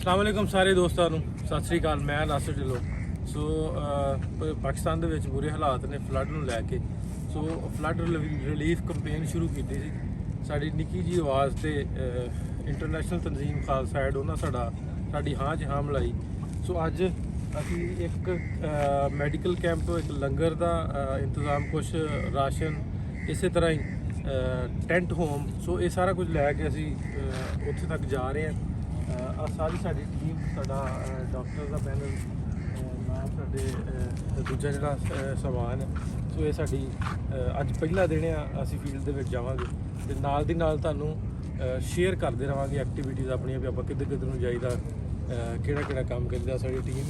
अस्सलाम वालेकुम सारे दोस्तों नूं सत श्री अकाल। मैं नासिर ढिल्लों। सो पाकिस्तान दे विच बुरे हालात ने फ्लड नूं लैके सो फ्लड रिलीफ कंपेन शुरू की सी। साडी निक्की जी आवाज़ ते इंटरनेशनल तंजीम खालसा एड उन्हां साडी हाँ च हाँ मिलाई। सो अज असीं एक मैडिकल कैंप तो एक लंगर का इंतज़ाम, कुछ राशन, इस तरह ही टेंट होम, सो ये सारा कुछ लैके असीं उत्थे तक जा रहे हैं। सारी साडी टीम, साडा डॉक्टर का पैनल, नाल साडे दूजा जिहड़ा समान है। सो ये साडी अज पहला दिन है, असीं फील्ड दे विच जावांगे ते नाल दी नाल तुहानूं शेयर करते रहांगे एक्टिविटीज़ अपनियां भी आपां किधर किधर नूं जाईदा, किहड़ा किहड़ा काम करीदा साडी टीम।